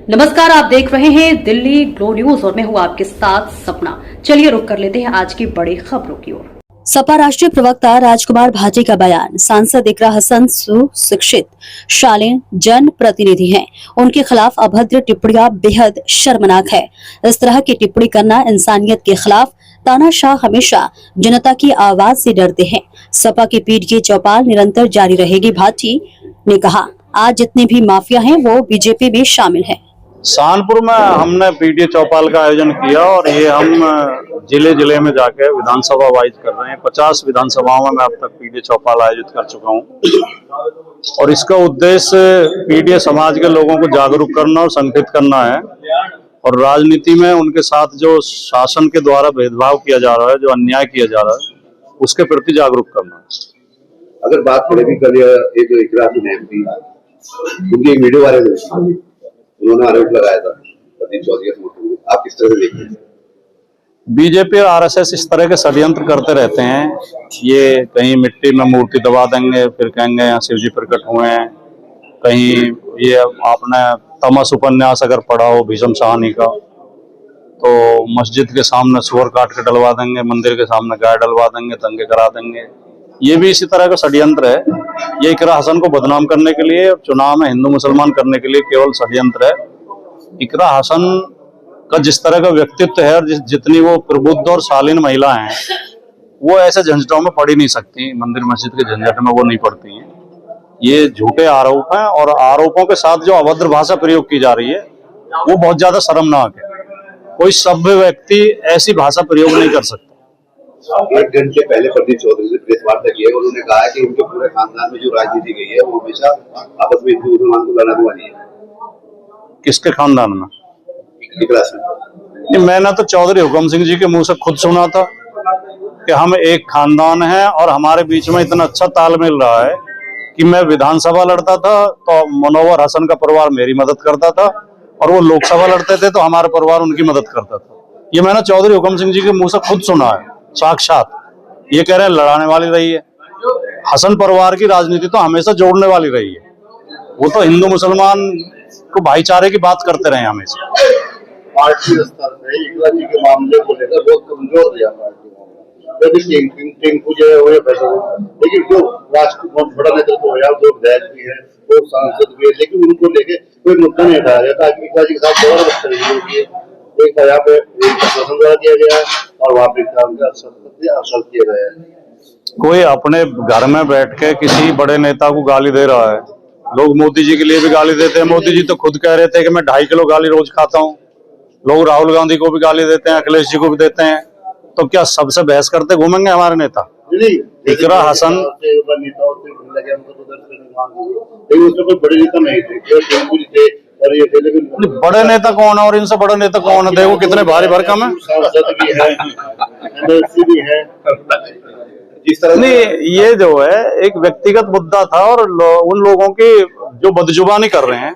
नमस्कार, आप देख रहे हैं दिल्ली ग्लो न्यूज और मैं हूं आपके साथ सपना। चलिए रुक कर लेते हैं आज की बड़ी खबरों की ओर। सपा राष्ट्रीय प्रवक्ता राजकुमार भाटी का बयान। सांसद इकरा हसन सुशिक्षित शालीन जन प्रतिनिधि हैं। उनके खिलाफ अभद्र टिप्पणियां बेहद शर्मनाक है। इस तरह की टिप्पणी करना इंसानियत के खिलाफ। तानाशाह हमेशा जनता की आवाज से डरते हैं। सपा की पीठ की चौपाल निरंतर जारी रहेगी। भाटी ने कहा, आज जितने भी माफिया हैं वो बीजेपी में शामिल हैं। सहारनपुर में हमने पीटीए चौपाल का आयोजन किया और ये हम जिले जिले में जाके विधानसभा वाइज कर रहे हैं। 50 विधानसभाओं में मैं अब तक पीटीए चौपाल आयोजित कर चुका हूं और इसका उद्देश्य पीटीए समाज के लोगों को जागरूक करना और संगठित करना है और राजनीति में उनके साथ जो शासन के द्वारा भेदभाव किया जा रहा है, जो अन्याय किया जा रहा है, उसके प्रति जागरूक करना है। अगर बात करें भी कल एक इकरा हसन एमपी उनकी एक वीडियो वायरल हुई, उन्होंने आरोप लगाया था प्रदीप चौधरी के समर्थन में, आप किस तरह से देखते हैं? बीजेपी और आरएसएस इस तरह के षड्यंत्र करते रहते हैं। ये कहीं मिट्टी में मूर्ति दबा देंगे, फिर कहेंगे यहाँ शिव जी प्रकट हुए हैं। कहीं ये आपने तमस उपन्यास अगर पढ़ा हो भीष्म साहनी का, तो मस्जिद के सामने सुअर काट के डलवा देंगे, मंदिर के सामने गाय डलवा देंगे, दंगे करा देंगे। ये भी इसी तरह का षड्यंत्र है। ये इकरा हसन को बदनाम करने के लिए और चुनाव में हिंदू मुसलमान करने के लिए केवल षड्यंत्र है। इकरा हसन का जिस तरह का व्यक्तित्व है और जितनी वो प्रबुद्ध और शालीन महिला हैं, वो ऐसे झंझटों में पड़ ही नहीं सकती। मंदिर मस्जिद के झंझट में वो नहीं पड़ती हैं। ये झूठे आरोप हैं और आरोपों के साथ जो अभद्र भाषा प्रयोग की जा रही है वो बहुत ज्यादा शर्मनाक है। कोई सभ्य व्यक्ति ऐसी भाषा प्रयोग नहीं कर सकता। 1 घंटे पहले प्रदीप चौधरी से प्रेस वार्ता की है, उन्होंने कहा कि उनके पूरे खानदान में जो राजनीति गई है वो हमेशा आपस में हिंदू मुसलमान को लड़ाने वाली है। किसके खानदान में? इकरा हसन। मैंने तो चौधरी हुकम सिंह जी के मुंह से खुद सुना था कि हम एक खानदान हैं और हमारे बीच में इतना अच्छा तालमेल रहा है कि मैं विधानसभा लड़ता था तो मनोवर हसन का परिवार मेरी मदद करता था और वो लोकसभा लड़ते थे तो हमारा परिवार उनकी मदद करता था। ये मैंने चौधरी हुकम सिंह जी के मुंह से खुद सुना है साक्षात। ये कह रहे हैं लड़ाने वाली रही है। हसन परिवार की राजनीति तो हमेशा जोड़ने वाली रही है। वो तो हिंदू मुसलमान को भाईचारे की बात करते रहे हमेशा। पार्टी स्तर पे इकरा जी के मामले को लेकर बहुत कमजोर रहा पार्टी, टिंकू जो है वो लेकिन जो राष्ट्र बहुत बड़ा नेतृत्व हो, जो विधायक भी है, वो सांसद भी है, लेकिन उनको लेके कोई मुद्दा नहीं उठाया गया ताकि इकरा जी के साथ जबरदस्त एक यहाँ पे शासन द्वारा किया गया है और वहाँ पे अवसर किया गया है। कोई अपने घर में बैठ के किसी बड़े नेता को गाली दे रहा है। लोग मोदी जी के लिए भी गाली देते हैं। मोदी जी तो खुद कह रहे थे कि मैं 2.5 किलो गाली रोज खाता हूँ। लोग राहुल गांधी को भी गाली देते हैं, अखिलेश जी को भी देते हैं। तो क्या सबसे बहस करते घूमेंगे हमारे नेता? इकरा हसन बड़े नेता नहीं थे, बड़े नेता कौन है और इनसे बड़े नेता कौन है? देखो कितने भारी भरकम है। नहीं, ये जो है एक व्यक्तिगत मुद्दा था और उन लोगों की जो बदजुबानी कर रहे हैं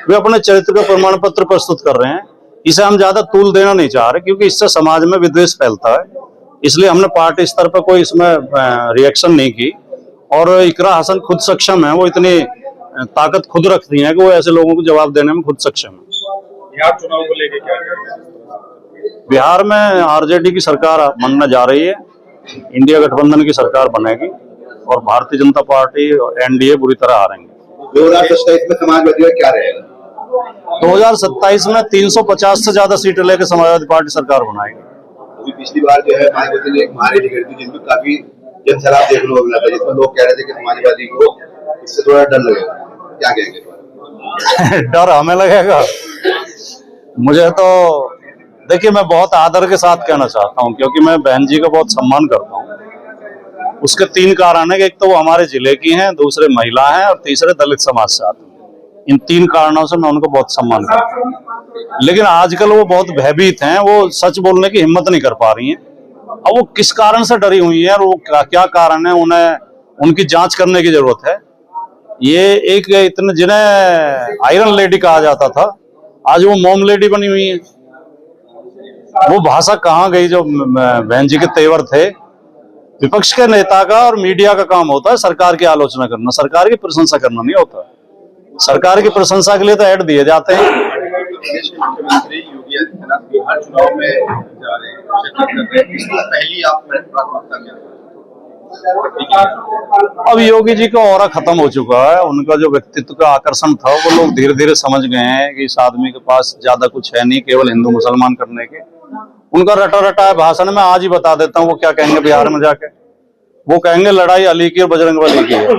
वे अपने चरित्र का प्रमाण पत्र प्रस्तुत कर रहे हैं। इसे हम ज्यादा तूल देना नहीं चाह रहे क्योंकि इससे समाज में विद्वेष फैलता है। इसलिए हमने पार्टी स्तर पर कोई इसमें रिएक्शन नहीं की और इकरा हसन खुद सक्षम है। वो इतनी ताकत खुद रखती है कि वो ऐसे लोगों को जवाब देने में खुद सक्षम है। बिहार चुनाव को लेकर क्या? बिहार में आरजेडी की सरकार बनने जा रही है। इंडिया गठबंधन की सरकार बनेगी और भारतीय जनता पार्टी और एनडीए बुरी तरह हारेंगे। 2027 में समाजवादी का क्या रहेगा? 2027 में 350 से ज्यादा सीटें लेकर समाजवादी पार्टी सरकार बनाएगी। अभी पिछली बार जो है मायावती ने एक महारैली करी थी जिसमें काफी जनसैलाब देखने को मिला था, जिसमें लोग कह रहे थे कि समाजवादी को इससे थोड़ा डर लगेगा। क्या कहेंगे? डर हमें लगेगा? मुझे तो देखिए, मैं बहुत आदर के साथ कहना चाहता हूं क्योंकि मैं बहन जी का बहुत सम्मान करता हूं। उसके 3 कारण है कि एक तो वो हमारे जिले की हैं, दूसरे महिला हैं और तीसरे दलित समाज से आते हैं। इन 3 कारणों से मैं उनको बहुत सम्मान करता हूं। लेकिन आजकल वो बहुत भयभीत हैं, वो सच बोलने की हिम्मत नहीं कर पा रही हैं। अब वो किस कारण से डरी हुई है और वो क्या कारण है, उन्हें उनकी जांच करने की जरूरत है। ये एक इतने जिन्हें आयरन लेडी कहा जाता था, आज वो मोम लेडी बनी हुई है। वो भाषा कहाँ गई जो बहन जी के तेवर थे? विपक्ष के नेता का और मीडिया का काम होता है सरकार की आलोचना करना, सरकार की प्रशंसा करना नहीं होता। सरकार की प्रशंसा के लिए तो ऐड दिए जाते हैं। प्रदेश के मुख्यमंत्री योगी आदित्यनाथ बिहार चुनाव में जा रहे हैं, शिरकत कर रहे हैं, इसमें पहली आप प्राथमिकता क्या है? अब योगी जी का ऑरा खत्म हो चुका है। उनका जो व्यक्तित्व का आकर्षण था वो लोग धीरे धीरे समझ गए हैं कि इस आदमी के पास ज्यादा कुछ है नहीं, केवल हिंदू मुसलमान करने के। उनका रटा रटा है भाषण में आज ही बता देता हूँ वो क्या कहेंगे बिहार में जाके। वो कहेंगे लड़ाई अली की और बजरंगबली की है,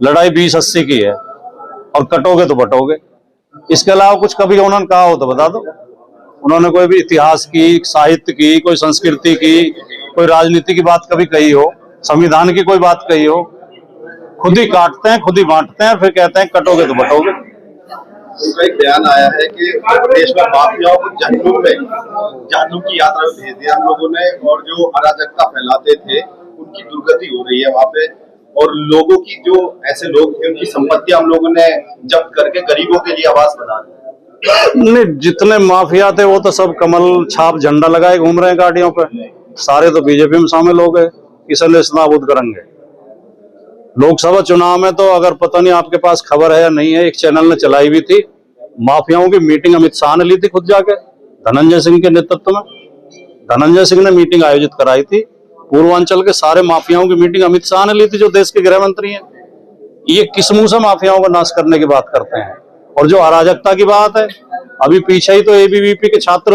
लड़ाई 20-80 की है और कटोगे तो बटोगे। इसके अलावा कुछ कभी उन्होंने कहा हो तो बता दो। उन्होंने कोई भी इतिहास की, साहित्य की, कोई संस्कृति की, कोई राजनीति की बात कभी कही हो, संविधान की कोई बात कही हो? खुद ही काटते हैं, खुद ही बांटते हैं, फिर कहते हैं कटोगे तो बटोगे। उनका एक बयान आया है कि देश में माफियाओं को जहन्नुम की यात्रा में भेज दिया हम लोगों ने, और जो अराजकता फैलाते थे उनकी दुर्गति हो रही है वहां पे, और लोगों की जो ऐसे लोग थे उनकी संपत्ति हम लोगों ने जब्त करके गरीबों के लिए आवास बना दी। नहीं, जितने माफिया थे वो तो सब कमल छाप झंडा लगाए घूम रहे हैं गाड़ियों पे। सारे तो बीजेपी में शामिल हो गए, किसे नाबूद करेंगे। लोकसभा चुनाव में तो अगर पता नहीं आपके पास खबर है या नहीं है, एक चैनल ने चलाई हुई थी, माफियाओं की मीटिंग अमित शाह ने ली थी खुद जाके, धनंजय सिंह के नेतृत्व में। धनंजय सिंह ने मीटिंग आयोजित कराई थी, पूर्वांचल के सारे माफियाओं की मीटिंग अमित शाह ने ली थी, जो देश के गृह मंत्री हैं। ये किस मुंह से माफियाओं का नाश करने की बात करते हैं? और जो अराजकता की बात है, अभी पीछे ही तो एबीवीपी के छात्र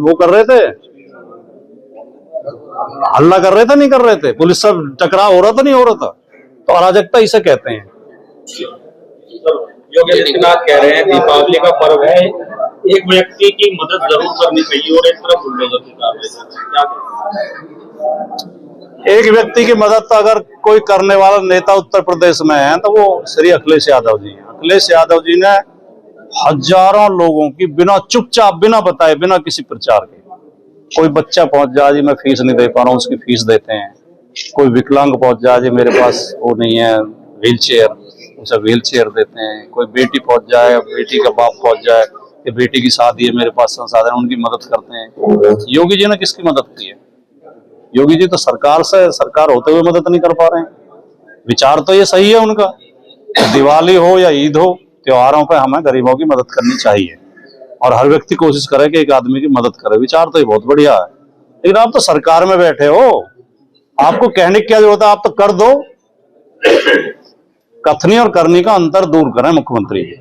वो कर रहे थे, हल्ला कर रहे थे, नहीं कर रहे थे, पुलिस से टकराव हो रहा था, नहीं हो रहा था। तो अराजकता इसे कहते हैं। योगी आदित्यनाथ कह रहे हैं दीपावली का पर्व है, एक व्यक्ति की मदद जरूर करनी चाहिए और एक तरफ बुलडोजर की कार्रवाई, क्या कहते हैं? एक व्यक्ति की मदद तो अगर कोई करने वाला नेता उत्तर प्रदेश में है तो वो श्री अखिलेश यादव जी हैं। अखिलेश यादव जी ने हजारों लोगों की बिना चुपचाप, बिना बताए, बिना किसी प्रचार के, कोई बच्चा पहुंच जाए जी मैं फीस नहीं दे पा रहा हूँ, उसकी फीस देते हैं। कोई विकलांग पहुंच जाए जी मेरे पास वो नहीं है व्हील चेयर, उसे व्हील चेयर देते हैं। कोई बेटी पहुंच जाए, बेटी का बाप पहुंच जाए कि बेटी की शादी है, मेरे पास संसाधन, उनकी मदद करते हैं। योगी जी ने किसकी मदद की है? योगी जी तो सरकार होते हुए मदद नहीं कर पा रहे हैं। विचार तो ये सही है उनका, दिवाली हो या ईद हो, त्योहारों पे हमें गरीबों की मदद करनी चाहिए और हर व्यक्ति कोशिश करे कि एक आदमी की मदद करे। विचार तो ये बहुत बढ़िया है, लेकिन आप तो सरकार में बैठे हो, आपको कहने की क्या जरूरत है? आप तो कर दो। कथनी और करनी का अंतर दूर करें मुख्यमंत्री जी।